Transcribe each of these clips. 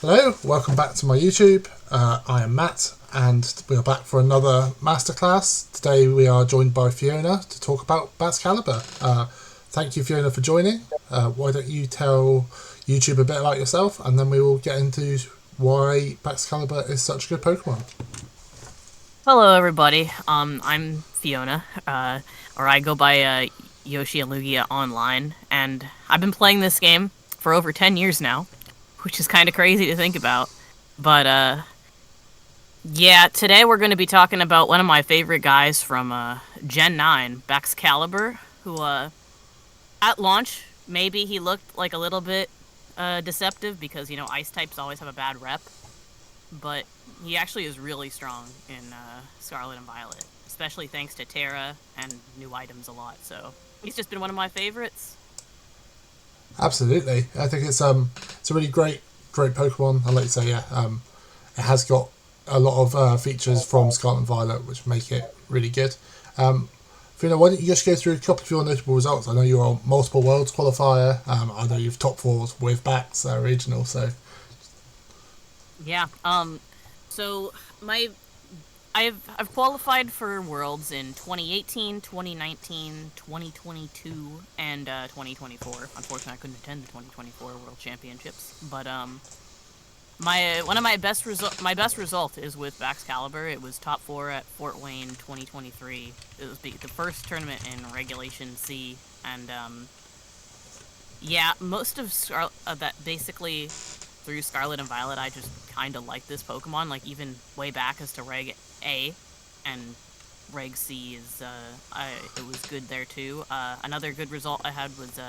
Hello, welcome back to my YouTube. I am Matt, and we are back for another Masterclass. Today we are joined by Fiona to talk about Baxcalibur. Thank you, Fiona, for joining. Why don't you tell YouTube a bit about yourself, and then we will get into why Baxcalibur is such a good Pokemon. Hello, everybody. I'm Fiona, or I go by Yoshi and Lugia online, and I've been playing this game for over 10 years now, which is kind of crazy to think about. But yeah, today we're going to be talking about one of my favorite guys from Gen 9, Baxcalibur, who at launch maybe he looked like a little bit deceptive because ice types always have a bad rep, but he actually is really strong in Scarlet and Violet, especially thanks to Terra and new items a lot. So he's just been one of my favorites. Absolutely, I think it's a really great Pokemon. And like you say, it has got a lot of features from Scarlet and Violet which make it really good. Fiona, why don't you just go through a couple of your notable results? I know you're on multiple worlds qualifier. I know you've top fours with Bax regional. So Yeah. So my I've qualified for Worlds in 2018, 2019, 2022, and 2024. Unfortunately, I couldn't attend the 2024 World Championships, but my best result is with Baxcalibur. It was top 4 at Fort Wayne 2023. It was the first tournament in Regulation C, and yeah, most of that basically through Scarlet and Violet, I just kind of like this Pokemon. Like even way back as to Reg A, and Reg C is it was good there too. Another good result I had was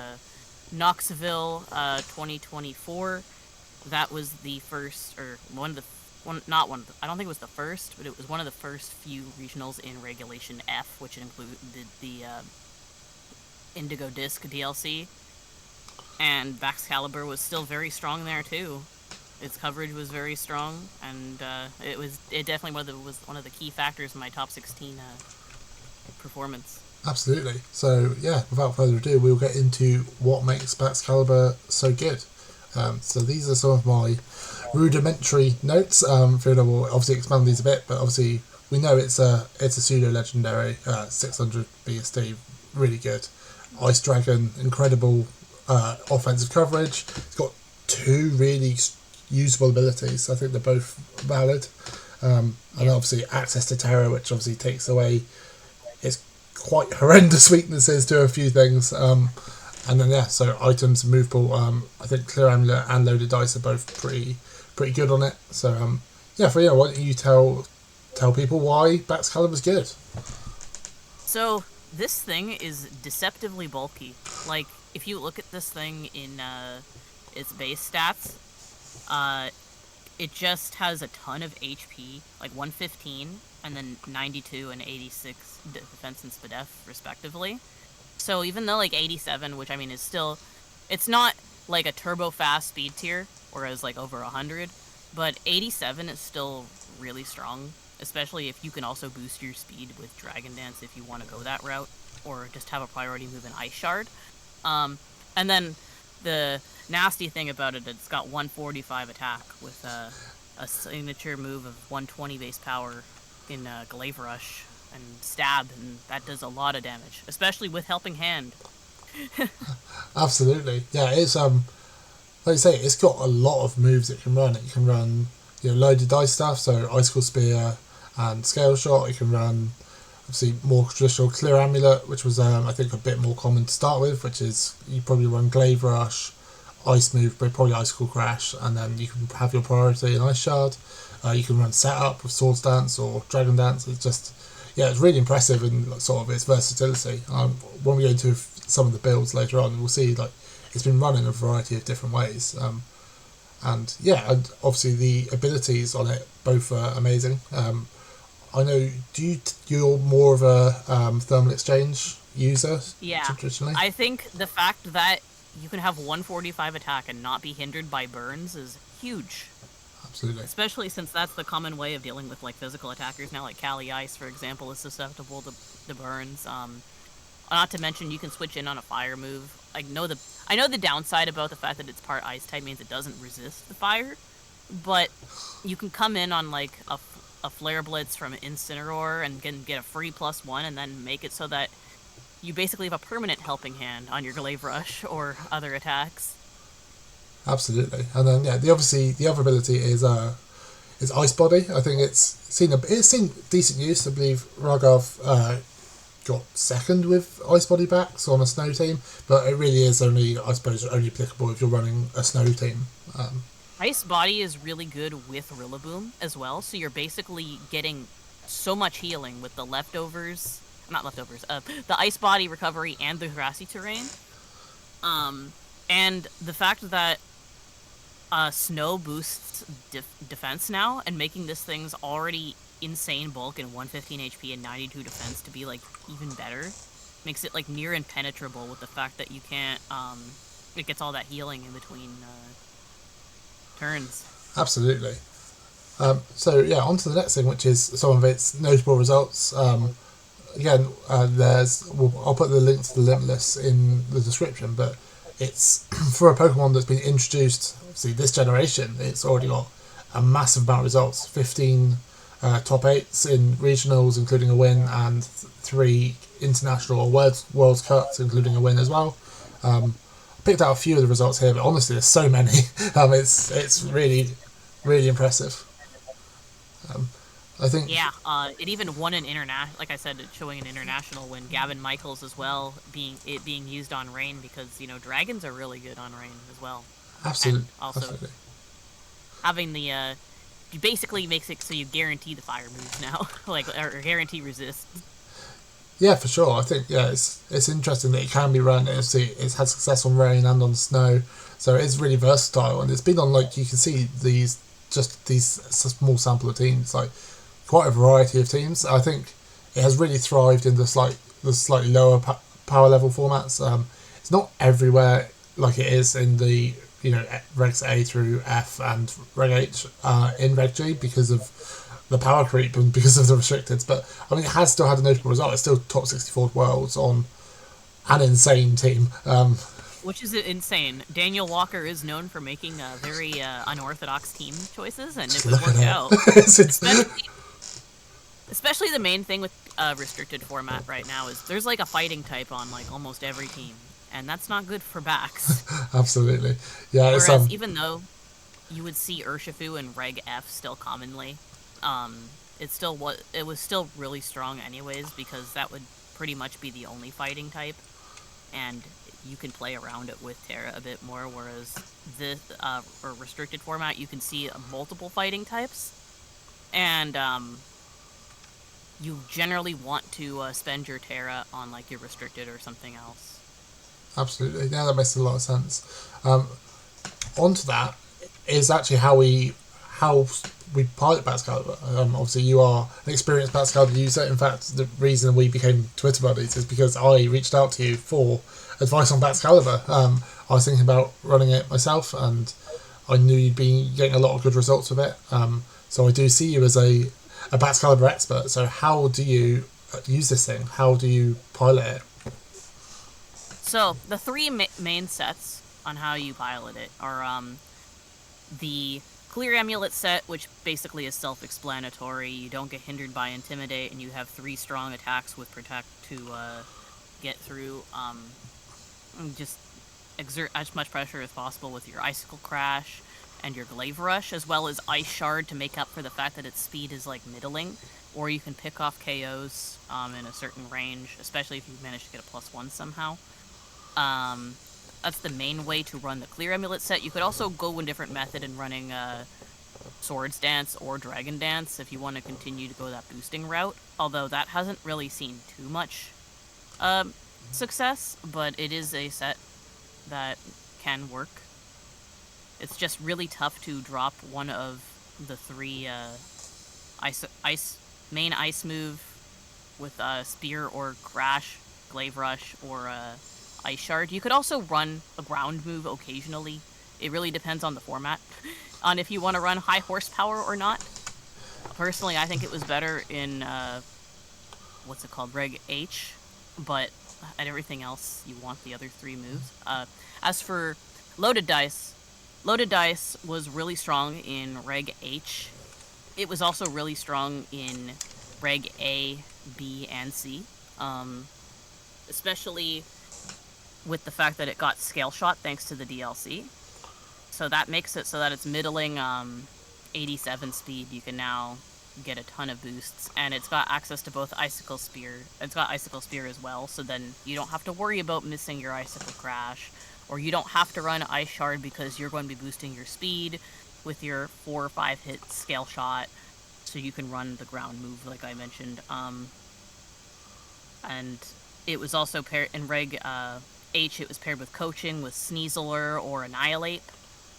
Knoxville 2024. That was the first, or one of the not one of the, I don't think it was the first, but it was one of the first few regionals in Regulation F, which included the Indigo Disc DLC. And Baxcalibur was still very strong there too. Its coverage was very strong, and it definitely was one of the key factors in my top 16 performance. absolutely. So yeah, without further ado, we'll get into what makes Baxcalibur so good. So these are some of my rudimentary notes. Fiona will obviously expand these a bit, but obviously we know it's a pseudo legendary 600 BSD, really good. Ice Dragon, incredible offensive coverage. It's got two really usable abilities. I think they're both valid. And obviously access to Terra, which obviously takes away its quite horrendous weaknesses to a few things. And then so items movable. I think Clear Amulet and Loaded Dice are both pretty good on it. So Freya, why don't you tell people why Baxcalibur's good? So this thing is deceptively bulky. Like if you look at this thing in its base stats, it just has a ton of HP, like 115, and then 92 and 86 defense and SPDF, respectively. So even though, like, 87, which, I mean, is still... It's not, like, a turbo fast speed tier, whereas, like, over 100, but 87 is still really strong, especially if you can also boost your speed with Dragon Dance if you want to go that route, or just have a priority move in Ice Shard. And then the nasty thing about it, it's got 145 attack with a signature move of 120 base power in Glaive Rush and Stab, and that does a lot of damage, especially with Helping Hand. Absolutely, yeah. It's like you say, it's got a lot of moves it can run. It can run loaded dice stuff, so Icicle Spear and Scale Shot. It can run obviously more traditional Clear Amulet, which was I think a bit more common to start with, which is you probably run Glaive Rush, Ice Move, but probably Icicle Crash, and then you can have your priority in Ice Shard. You can run Setup with Swords Dance or Dragon Dance. It's just it's really impressive in sort of its versatility. When we go into some of the builds later on, we'll see like it's been run in a variety of different ways. And obviously the abilities on it both are amazing. I know. You're more of a thermal exchange user? Yeah, Traditionally. I think the fact that you can have 145 attack and not be hindered by burns is huge. Absolutely. Especially since that's the common way of dealing with like physical attackers now, like Kali Ice, for example, is susceptible to burns. Not to mention you can switch in on a fire move. I know the downside about the fact that it's part ice type means it doesn't resist the fire, but you can come in on like a Flare Blitz from Incineroar and get a free +1, and then make it so that you basically have a permanent helping hand on your Glaive Rush or other attacks. Absolutely. And then the other ability is Ice Body. I think it's seen decent use. I believe Raghav got second with Ice Body backs on a snow team, but it really is only, I suppose, only applicable if you're running a snow team. Ice Body is really good with Rillaboom as well, so you're basically getting so much healing with the leftovers, not leftovers, the Ice Body recovery and the grassy terrain. And the fact that Snow boosts defense now, and making this thing's already insane bulk and 115 HP and 92 defense to be like even better, makes it like near impenetrable with the fact that you can't, it gets all that healing in between turns. Absolutely. So yeah, on to the next thing, which is some of its notable results. Again, I'll put the link to the Limitless in the description, but it's for a Pokemon that's been introduced, obviously this generation, it's already got a massive amount of results. 15 top 8s in regionals, including a win, and 3 international or World's Cups, including a win as well. Picked out a few of the results here, but honestly, there's so many. It's really, really impressive. I think. Yeah, it even won an like I said, showing an international win. Gavin Michaels as well, being used on rain, because dragons are really good on rain as well. Absolutely. And also, absolutely. having the you basically makes it so you guarantee the fire moves now, like or guarantee resist. Yeah, for sure. I think it's interesting that it can be run. It's had success on rain and on snow, so it is really versatile, and it's been on, like, you can see these small sample of teams, like quite a variety of teams. I think it has really thrived in the slightly lower power level formats. It's not everywhere like it is in the Regs A through F and Reg H in Reg G because of the power creep and because of the restricted. But I mean, it has still had a notable result. It's still top 64 worlds on an insane team. Which is insane. Daniel Walker is known for making very unorthodox team choices, and it would work out. Especially the main thing with restricted format right now is there's like a fighting type on like almost every team, and that's not good for backs. Absolutely, yeah. Whereas even though you would see Urshifu and Reg F still commonly, it was still really strong anyways, because that would pretty much be the only fighting type, and you can play around it with Terra a bit more. Whereas this or restricted format, you can see multiple fighting types, and you generally want to spend your Terra on like your restricted or something else. Absolutely, yeah, that makes a lot of sense. Onto that is actually how we pilot Baxcalibur. Obviously, you are an experienced Baxcalibur user. In fact, the reason we became Twitter buddies is because I reached out to you for advice on Baxcalibur. I was thinking about running it myself, and I knew you'd been getting a lot of good results with it. So I do see you as a Baxcalibur expert. So how do you use this thing? How do you pilot it? So the three main sets on how you pilot it are the Clear Amulet set, which basically is self-explanatory. You don't get hindered by Intimidate, and you have 3 strong attacks with Protect to get through. Just exert as much pressure as possible with your Icicle Crash and your Glaive Rush, as well as Ice Shard to make up for the fact that its speed is like middling, or you can pick off KOs in a certain range, especially if you manage to get a +1 somehow. That's the main way to run the Clear Amulet set. You could also go a different method in running Swords Dance or Dragon Dance if you want to continue to go that boosting route, although that hasn't really seen too much success, but it is a set that can work. It's just really tough to drop one of the 3 main ice move with Spear or Crash, Glaive Rush, or Ice Shard. You could also run a ground move occasionally. It really depends on the format, on if you want to run high horsepower or not. Personally, I think it was better in Reg H, but at everything else, you want the other 3 moves. As for loaded dice, Loaded Dice was really strong in Reg H. It was also really strong in Reg A, B, and C. Especially with the fact that it got Scale Shot thanks to the DLC. So that makes it so that it's middling 87 speed. You can now get a ton of boosts, and it's got access to both Icicle Spear. It's got Icicle Spear as well, so then you don't have to worry about missing your Icicle Crash, or you don't have to run Ice Shard because you're going to be boosting your speed with your 4 or 5 hit Scale Shot, so you can run the ground move like I mentioned. And it was also paired in Reg H. It was paired with Coaching with Sneasler or Annihilate.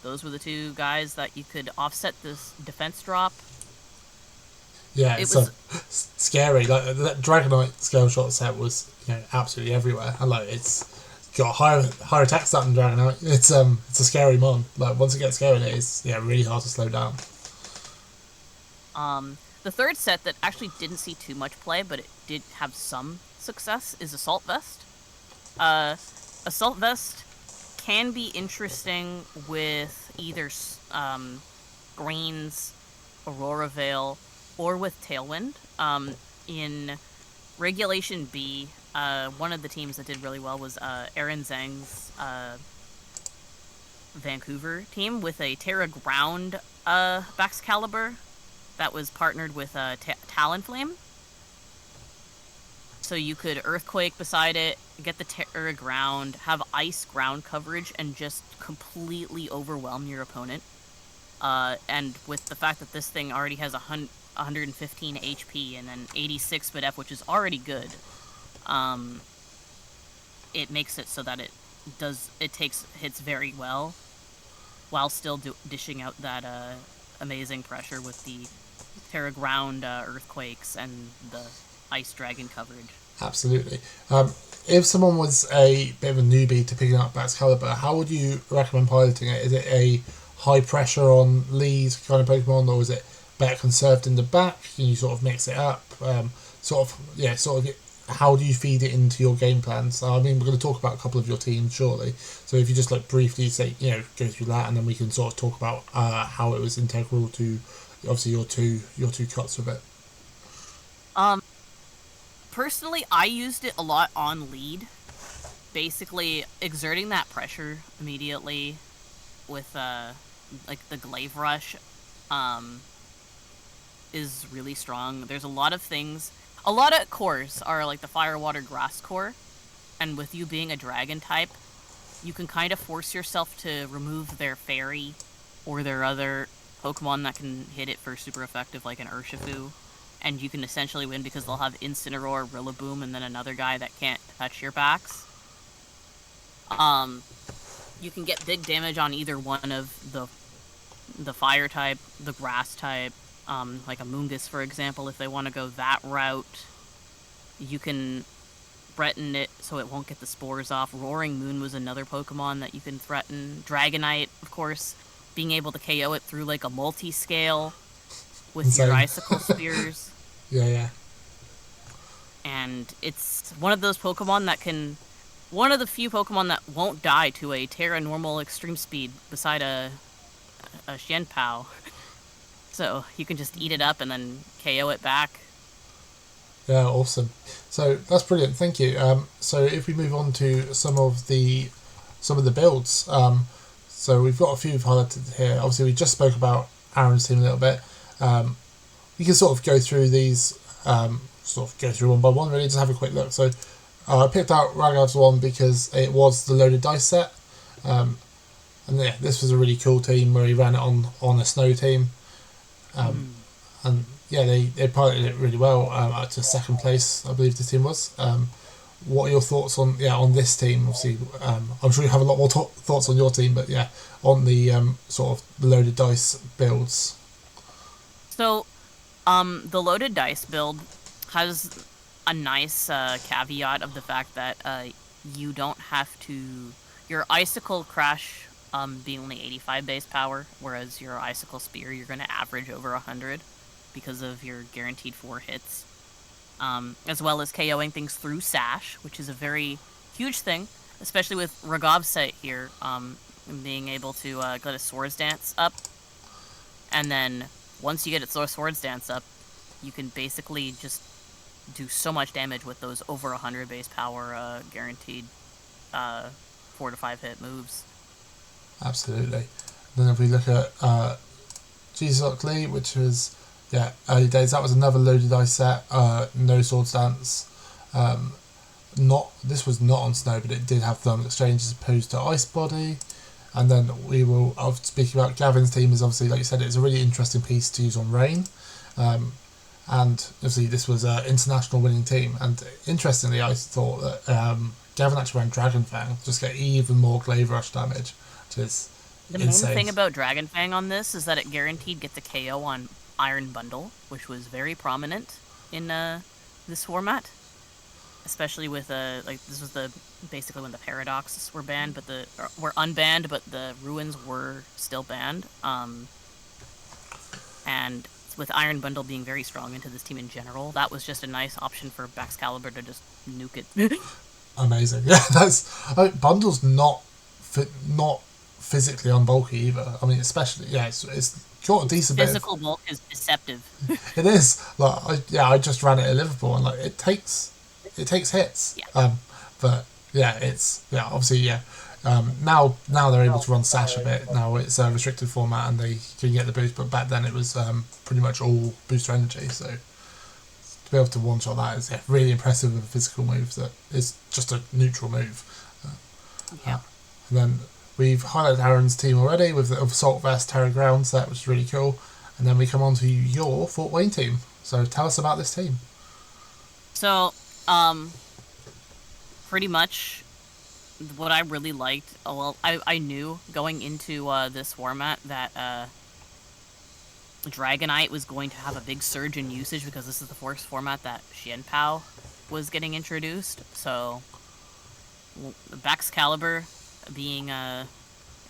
Those were the two guys that you could offset this defense drop. Yeah, it's so scary. Like that Dragonite Scale Shot set was, absolutely everywhere, and like it's got higher attack stat than Dragonite. It's a scary mon. Like once it gets going, it is really hard to slow down. The third set that actually didn't see too much play, but it did have some success, is Assault Vest. Assault Vest can be interesting with either Grains, Aurora Veil, or with Tailwind. In Regulation B, one of the teams that did really well was Aaron Zhang's Vancouver team with a Terra Ground Baxcalibur that was partnered with Talonflame. So you could Earthquake beside it, get the Terra Ground, have Ice ground coverage, and just completely overwhelm your opponent. And with the fact that this thing already has 115 HP and then 86 BDF, which is already good, it makes it so that it takes hits very well, while still dishing out that amazing pressure with the Terra Ground Earthquakes and the Ice Dragon coverage. Absolutely. If someone was a bit of a newbie to picking up Baxcalibur, how would you recommend piloting it? Is it a high pressure on lead kind of Pokemon, or is it better conserved in the back? Can you sort of mix it up? How do you feed it into your game plans? I mean, we're going to talk about a couple of your teams shortly. So if you just briefly say, go through that, and then we can sort of talk about how it was integral to obviously your two cuts of it. Personally, I used it a lot on lead, basically exerting that pressure immediately with the Glaive Rush is really strong. There's a lot of things. A lot of cores are like the Fire, Water, Grass core, and with you being a dragon type, you can kind of force yourself to remove their fairy or their other Pokemon that can hit it for super effective, like an Urshifu, and you can essentially win because they'll have Incineroar, Rillaboom, and then another guy that can't touch your backs. You can get big damage on either one of the fire type, the grass type, like a Moongus, for example. If they want to go that route, you can threaten it so it won't get the spores off. Roaring Moon was another Pokemon that you can threaten. Dragonite, of course, being able to KO it through like a multi-scale with your Icicle Spears. Yeah. And it's one of those Pokemon that can... One of the few Pokemon that won't die to a Terra Normal Extreme Speed beside a Xianpao. So you can just eat it up and then KO it back. Yeah, awesome. So that's brilliant. Thank you. So if we move on to some of the builds, so we've got a few highlighted here. Obviously, we just spoke about Aaron's team a little bit. We can sort of go through these, one by one. Really, just have a quick look. So I picked out Ragav's one because it was the loaded dice set, and yeah, this was a really cool team where he ran it on a snow team. And yeah, they piloted it really well up to second place, I believe the team was. What are your thoughts on this team? Obviously, I'm sure you have a lot more thoughts on your team, but yeah, on the sort of the loaded dice builds. So, the loaded dice build has a nice caveat of the fact that you don't have to... Your Icicle Crash being only 85 base power, whereas your Icicle Spear, you're going to average over 100 because of your guaranteed 4 hits. As well as KOing things through Sash, which is a very huge thing, especially with Ragav's set here. being able to get a Swords Dance up, and then once you get its Swords Dance up, you can basically just do so much damage with those over 100 base power guaranteed 4 to 5 hit moves. Absolutely. Then if we look at Jesus Lee, which was early days, that was another loaded ice set, no Swords Dance. This was not on snow, but it did have thermal exchange as opposed to ice body. And then I'll speak about Gavin's team. Is obviously, like you said, it's a really interesting piece to use on rain. And obviously this was an international winning team. And interestingly, I thought that Gavin actually ran Dragon Fang, just get even more Glaive Rush damage, which is the insane. main thing about Dragon Fang on this is that it guaranteed gets a KO on Iron Bundle, which was very prominent in this format. Especially with this was basically when the Paradoxes were banned, but were unbanned, but the Ruins were still banned. And with Iron Bundle being very strong into this team in general, that was just a nice option for Baxcalibur to just nuke it. Amazing, yeah. Bundle's not physically unbulky either. I mean, especially it's got a decent physical bulk is deceptive. It is I just ran it at Liverpool, and it takes hits. Yeah. But obviously now they're able to run Sash a bit. Now it's a restricted format and they can get the boost, but back then it was pretty much all booster energy. So to be able to one shot that is really impressive with a physical move that is just a neutral move. And then we've highlighted Aaron's team already with the Assault Vest, Terra Ground set, which is really cool. And then we come on to your Fort Wayne team. So tell us about this team. So, pretty much what I really liked, I knew going into this format that Dragonite was going to have a big surge in usage because this is the first format that Xianpao was getting introduced. So, Baxcalibur being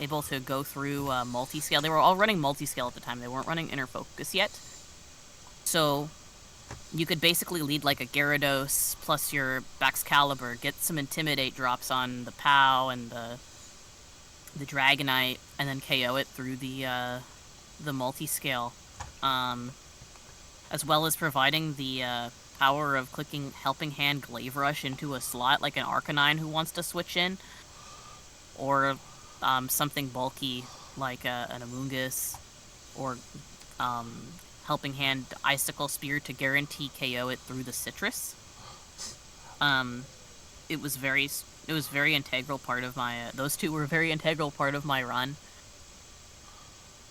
able to go through multi-scale. They were all running multi-scale at the time. They weren't running Inner Focus yet. So you could basically lead like a Gyarados plus your Baxcalibur, get some Intimidate drops on the POW and the Dragonite, and then KO it through the multi-scale. As well as providing the power of clicking Helping Hand Glaive Rush into a slot like an Arcanine who wants to switch in. Or something bulky like an Amoonguss, or Helping Hand Icicle Spear to guarantee KO it through the Citrus. It was very integral part of my. Those two were a very integral part of my run.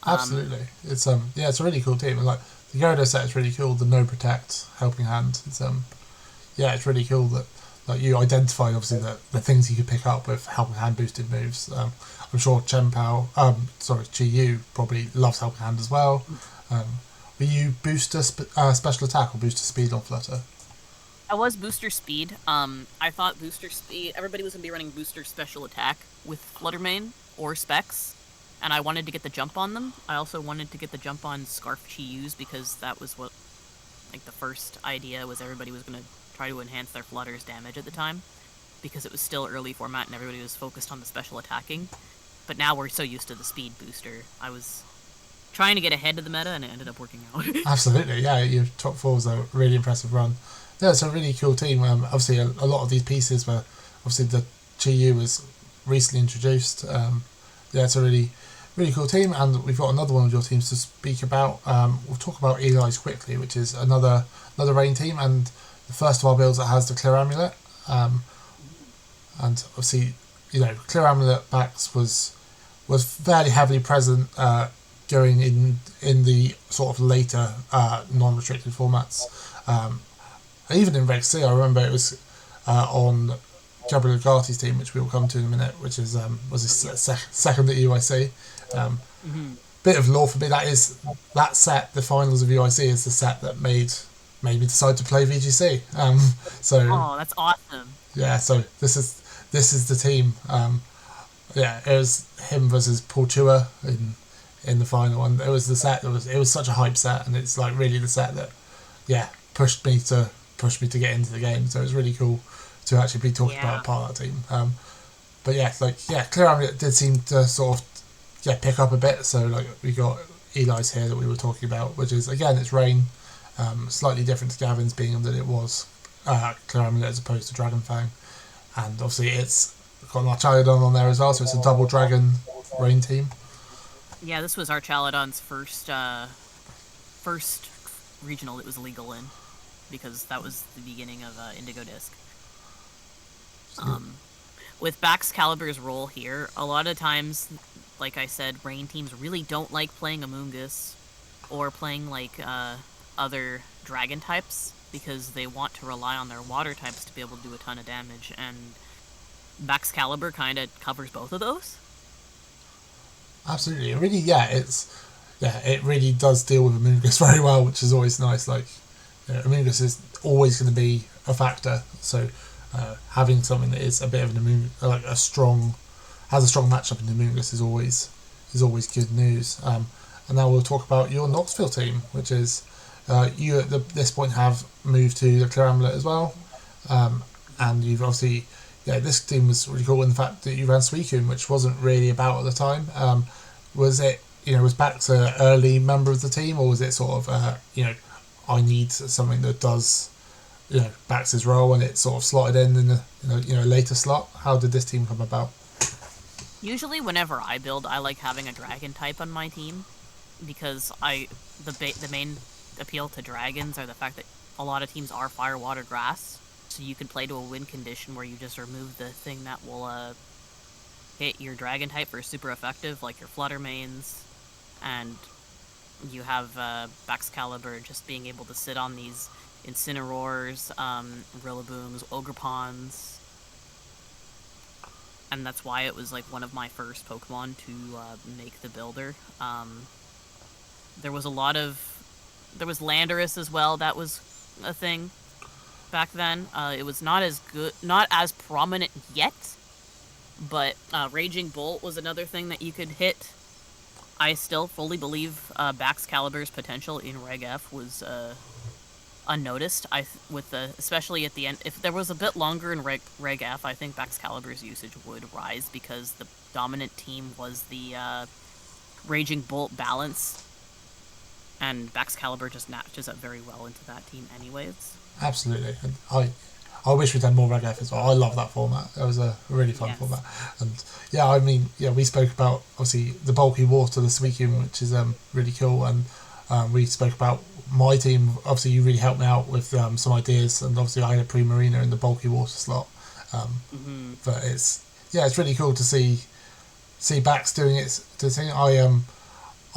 Absolutely, it's it's a really cool team. And, like, the Gyarados set is really cool. The No Protect Helping Hand. It's really cool that. Like, you identified obviously the things you could pick up with Helping Hand boosted moves. I'm sure Chi-Yu probably loves Helping Hand as well. Were you booster special attack or booster speed on Flutter? I was booster speed. I thought booster speed. Everybody was gonna be running booster special attack with Flutter Mane or Specs, and I wanted to get the jump on them. I also wanted to get the jump on Scarf Chi-Yus because that was what, like, the first idea was everybody was gonna try to enhance their Flutter's damage at the time, because it was still early format and everybody was focused on the special attacking. But now we're so used to the speed booster. I was trying to get ahead of the meta and it ended up working out. Absolutely, yeah. Your top four was a really impressive run. Yeah, it's a really cool team. Obviously, a lot of these pieces were obviously the Chi-Yu was recently introduced. It's a really, really cool team, and we've got another one of your teams to speak about. We'll talk about Eli's quickly, which is another rain team, and the first of our builds that has the Clear Amulet. And obviously, Clear Amulet Bax was fairly heavily present going in the sort of later non-restricted formats. Even in VGC, I remember it was on Gabriel Ugati's team, which we will come to in a minute, which is was his second at UIC. Bit of lore for me, that set, the finals of UIC, is the set that made me decide to play VGC. Oh, that's awesome. Yeah, so this is the team. It was him versus Paul Chua in the final, and it was the set that it was such a hype set, and it's like really the set that pushed me to get into the game. So it was really cool to actually be talking about part of that team. but yeah, Clear Amulet did seem to sort of pick up a bit. So like we got Eli's here that we were talking about, which is again it's rain, slightly different to Gavin's being that it was Clear Amulet as opposed to Dragon Fang, and obviously it's got Archaludon on there as well, so it's a double dragon rain team. Yeah, this was Archaludon's first regional it was legal in, because that was the beginning of Indigo Disc. With Baxcalibur's role here, a lot of times, like I said, rain teams really don't like playing Amoonguss or playing like other dragon types, because they want to rely on their water types to be able to do a ton of damage, and Baxcalibur kind of covers both of those. Absolutely, it really, it really does deal with Amoonguss very well, which is always nice. Like, Amoonguss is always going to be a factor, so having something that is a bit of an has a strong matchup in Amoonguss is always good news. And now we'll talk about your Knoxville team, which is you at this point have moved to the Clear Amulet as well, and you've obviously. Yeah, this team was really cool in the fact that you ran Suicune, which wasn't really about at the time. Was it, was Bax an early member of the team, or was it sort of, I need something that does, Bax's role, and it sort of slotted in a later slot? How did this team come about? Usually, whenever I build, I like having a dragon type on my team, because the main appeal to dragons are the fact that a lot of teams are fire, water, grass. So you can play to a win condition where you just remove the thing that will hit your dragon type for super effective, like your Flutter Mains, and you have Baxcalibur just being able to sit on these Incineroars, Rillabooms, Ogrepons, and that's why it was like one of my first Pokemon to make the builder. There was Landorus as well. That was a thing. Back then, it was not as prominent yet, but Raging Bolt was another thing that you could hit. I still fully believe Baxcalibur's potential in Reg F was unnoticed. Especially at the end, if there was a bit longer in Reg F, I think Baxcalibur's usage would rise, because the dominant team was the Raging Bolt balance, and Baxcalibur just matches up very well into that team anyways. Absolutely, and I wish we'd had more Reg F as well. I love that format. It was a really fun format, and we spoke about obviously the bulky water, the Suicune, which is really cool, and we spoke about my team. Obviously, you really helped me out with some ideas, and obviously I had a Primarina in the bulky water slot. But it's really cool to see Bax doing its thing.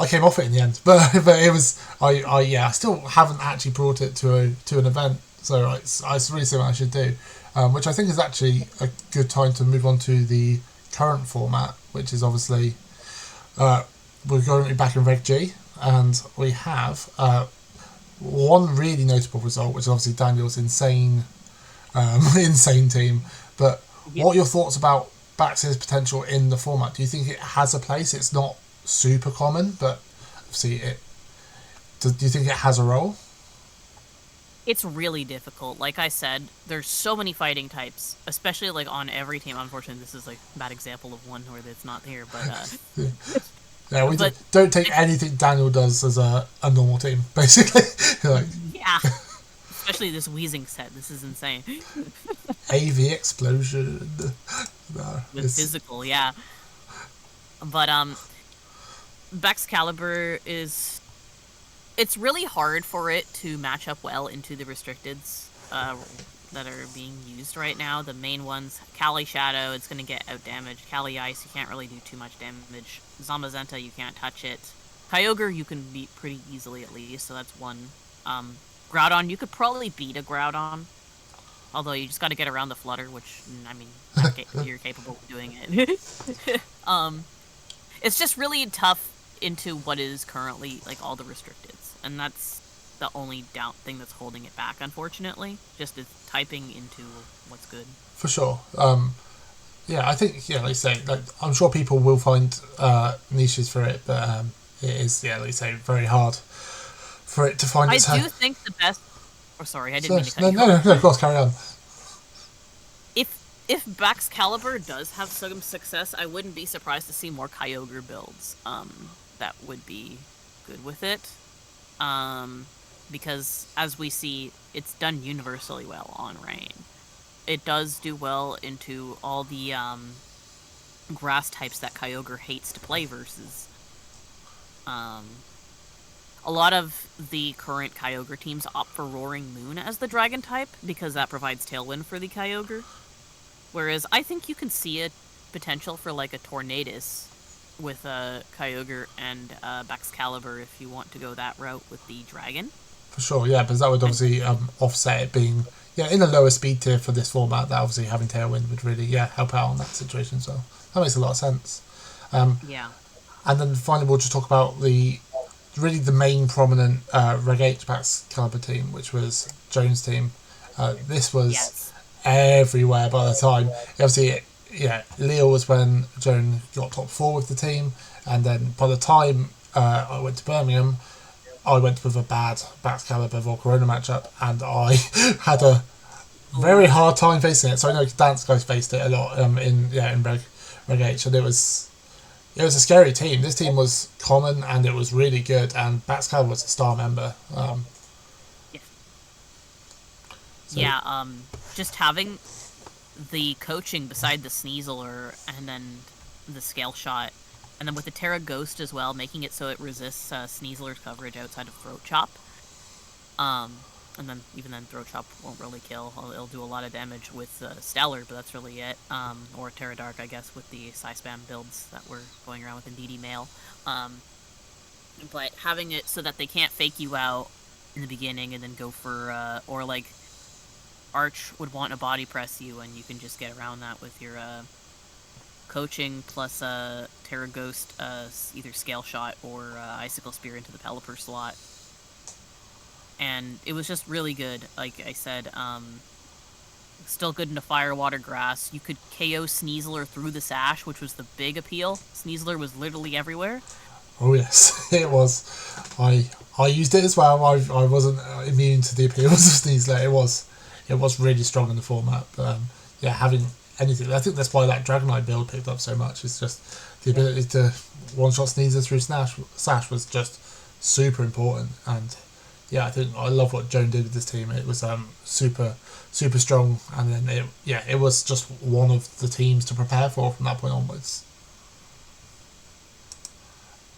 I came off it in the end, but it was I still haven't actually brought it to an event, so it's really something I should do, which I think is actually a good time to move on to the current format, which is obviously we're going to be back in Reg G, and we have one really notable result, which is obviously Daniel's insane team. But what are your thoughts about Bax's potential in the format? Do you think it has a place? It's not super common, but obviously do you think it has a role? It's really difficult. Like I said, there's so many fighting types, especially like on every team. Unfortunately, this is like a bad example of one where it's not here, but we don't take anything Daniel does as a normal team, basically. Yeah, especially this wheezing set. This is insane. AV explosion. With physical, yeah. But Baxcalibur it's really hard for it to match up well into the restricteds that are being used right now. The main ones, Cali Shadow, it's going to get out-damaged. Cali Ice, you can't really do too much damage. Zamazenta, you can't touch it. Kyogre, you can beat pretty easily at least, so that's one. Groudon, you could probably beat a Groudon. Although you just got to get around the Flutter, which, I mean, you're capable of doing it. It's just really tough into what is currently, like, all the restricteds. And that's the only thing that's holding it back, unfortunately. Just it's typing into what's good. For sure. I think, like you say, like, I'm sure people will find niches for it, but it is, like you say, very hard for it to find its I do think the best... Oh, sorry, I didn't mean to cut you off. No, of course, carry on. if Baxcalibur does have some success, I wouldn't be surprised to see more Kyogre builds. That would be good with it. Because as we see, it's done universally well on Rain. It does do well into all the grass types that Kyogre hates to play versus. A lot of the current Kyogre teams opt for Roaring Moon as the dragon type because that provides Tailwind for the Kyogre. Whereas I think you can see a potential for like a Tornadus with a Kyogre and Baxcalibur if you want to go that route with the dragon. For sure, yeah, because that would obviously offset it being in a lower speed tier for this format. That obviously having Tailwind would really help out on that situation. So that makes a lot of sense. Yeah. And then finally, we'll just talk about the main prominent Reg H Baxcalibur team, which was Jones' team. This was everywhere by the time. Obviously, Lille was when Joan got top 4 with the team, and then by the time I went to Birmingham, I went with a bad Baxcalibur Volcarona matchup, and I had a very hard time facing it. So I know Dance guys faced it a lot in Reg H, and it was a scary team. This team was common and it was really good, and Baxcalibur was a star member. Just having the coaching beside the Sneasler and then the Scale Shot, and then with the Terra Ghost as well, making it so it resists Sneasler's coverage outside of Throat Chop. And then even then Throat Chop won't really kill. It'll do a lot of damage with Stellar, but that's really it. Or Terra Dark, I guess, with the Psy-Spam builds that were going around with Indeedee Mail. But having it so that they can't fake you out in the beginning and then go for, or like Arch would want to body press you, and you can just get around that with your coaching plus Terra Ghost, either Scale Shot or Icicle Spear into the Pelipper slot. And it was just really good. Like I said, still good into Fire, Water, Grass. You could KO Sneasler through the Sash, which was the big appeal. Sneasler was literally everywhere. Oh yes, it was. I used it as well. I wasn't immune to the appeals of Sneasler. It was really strong in the format. But having anything, I think that's why that Dragonite build picked up so much. It's just the ability to one-shot Sneasler through Sash was just super important. And I think I love what Joan did with this team. It was super strong, and then it was just one of the teams to prepare for from that point onwards.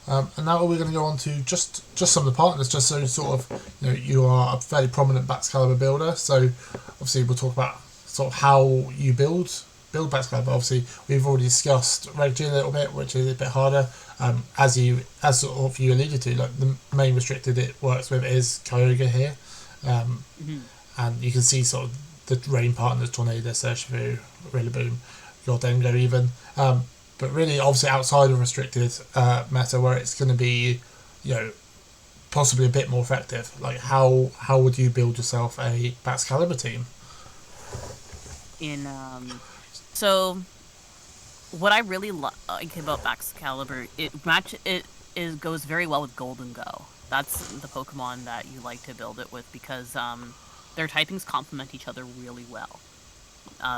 And now we're going to go on to just some of the partners, just so sort of you are a fairly prominent Baxcalibur builder. So obviously we'll talk about sort of how you build Baxcalibur. Obviously we've already discussed Reg G a little bit, which is a bit harder. As sort of you alluded to, like the main restricted it works with is Kyogre here, and you can see sort of the rain partners: Tornado, Urshifu, Rillaboom, Yordengo even. But really, obviously, outside of restricted meta, where it's going to be, possibly a bit more effective. Like, how would you build yourself a Baxcalibur team? So what I really like about Baxcalibur, it goes very well with Golden Go. That's the Pokemon that you like to build it with because their typings complement each other really well.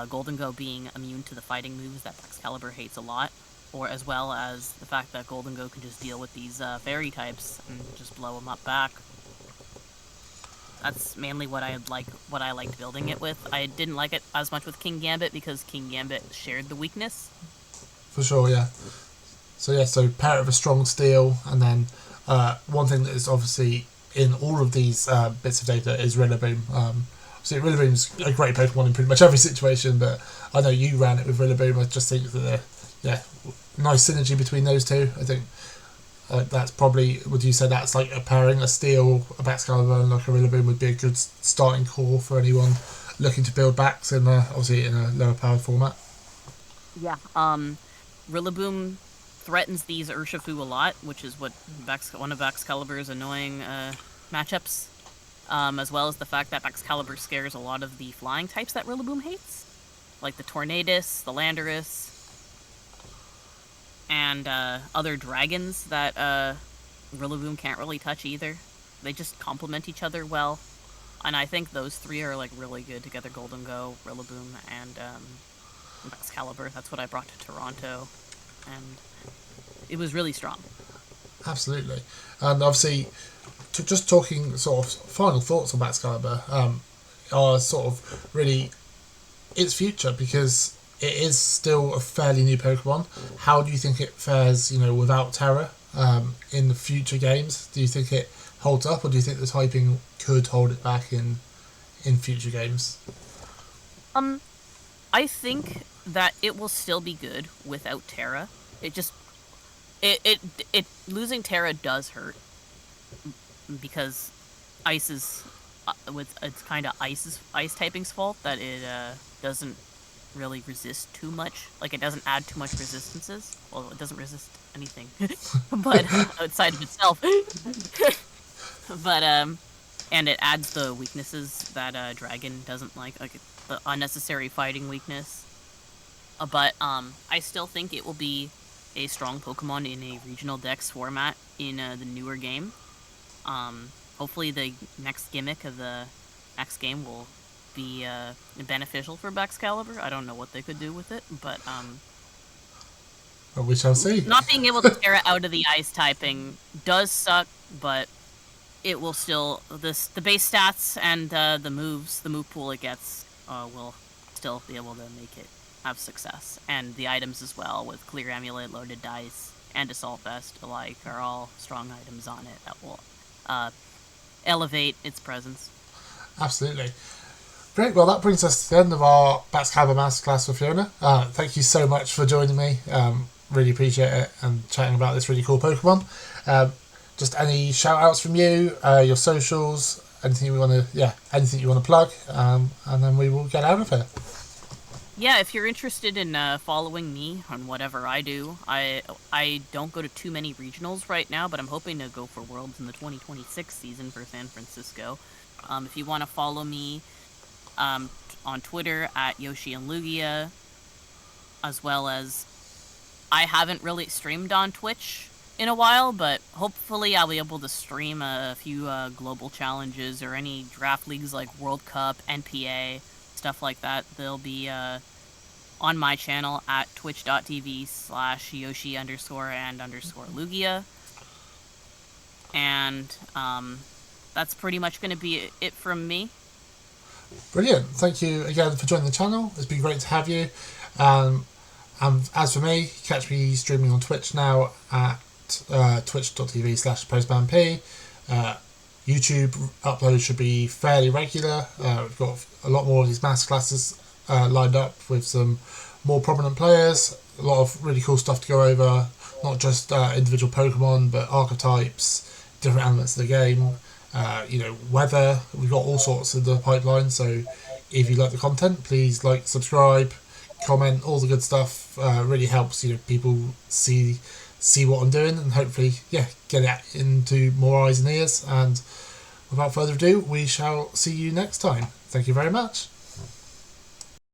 Golden Go being immune to the fighting moves that Baxcalibur hates a lot, or as well as the fact that Golden Go can just deal with these fairy types and just blow them up back. That's mainly what I liked building it with. I didn't like it as much with King Gambit because King Gambit shared the weakness. For sure, yeah. So pair it with a strong steel, and then one thing that is obviously in all of these bits of data is Rillaboom. So Rillaboom's a great Pokemon in pretty much every situation, but I know you ran it with Rillaboom. I just think that nice synergy between those two. I think that's probably, would you say that's like a pairing, a Steel, a Baxcalibur, and like a Rillaboom would be a good starting core for anyone looking to build backs in obviously in a lower powered format? Yeah, Rillaboom threatens these Urshifu a lot, which is what one of Baxcalibur's annoying matchups. As well as the fact that Baxcalibur scares a lot of the flying types that Rillaboom hates, like the Tornadus, the Landorus, and other dragons that Rillaboom can't really touch either. They just complement each other well, and I think those three are like really good together: Golden Go, Rillaboom, and Baxcalibur. That's what I brought to Toronto, and it was really strong. Absolutely. And obviously, just talking sort of final thoughts on Baxcalibur are sort of really its future, because it is still a fairly new Pokemon. How do you think it fares, without Terra in the future games? Do you think it holds up, or do you think the typing could hold it back in future games? I think that it will still be good without Terra. It losing Terra does hurt, because ice is it's kind of ice typing's fault that it doesn't really resist too much. Like, it doesn't add too much resistances. Well, it doesn't resist anything, but outside of itself. But and it adds the weaknesses that Dragon doesn't like the unnecessary fighting weakness. But I still think it will be a strong Pokemon in a regional dex format in the newer game. Hopefully the next gimmick of the next game will be beneficial for Baxcalibur. I don't know what they could do with it, but we shall see. Not being able to tear it out of the ice typing does suck, but it will still the base stats and the move pool it gets will still be able to make it have success, and the items as well, with Clear Amulet, Loaded Dice, and Assault Vest alike, are all strong items on it that will elevate its presence. Absolutely. Great. Well, that brings us to the end of our Baxcalibur Masterclass with Fiona. Thank you so much for joining me. Really appreciate it, and chatting about this really cool Pokemon. Just any shout outs from you, your socials, anything you want to plug, and then we will get out of here. Yeah, if you're interested in following me on whatever I do, I don't go to too many regionals right now, but I'm hoping to go for Worlds in the 2026 season for San Francisco. If you want to follow me on Twitter at Yoshi and Lugia, as well as I haven't really streamed on Twitch in a while, but hopefully I'll be able to stream a few global challenges or any draft leagues like World Cup, NPA, stuff like that. They'll be on my channel at twitch.tv/Yoshi_and_Lugia. And that's pretty much going to be it from me. Brilliant. Thank you again for joining the channel. It's been great to have you. As for me, catch me streaming on Twitch now at twitch.tv/postmanp. YouTube uploads should be fairly regular. We've got a lot more of these masterclasses lined up with some more prominent players. A lot of really cool stuff to go over, not just individual Pokemon, but archetypes, different elements of the game, weather. We've got all sorts in the pipeline, so if you like the content, please like, subscribe, comment, all the good stuff. Really helps people see what I'm doing, and hopefully get it into more eyes and ears. And without further ado, we shall see you next time. Thank you very much.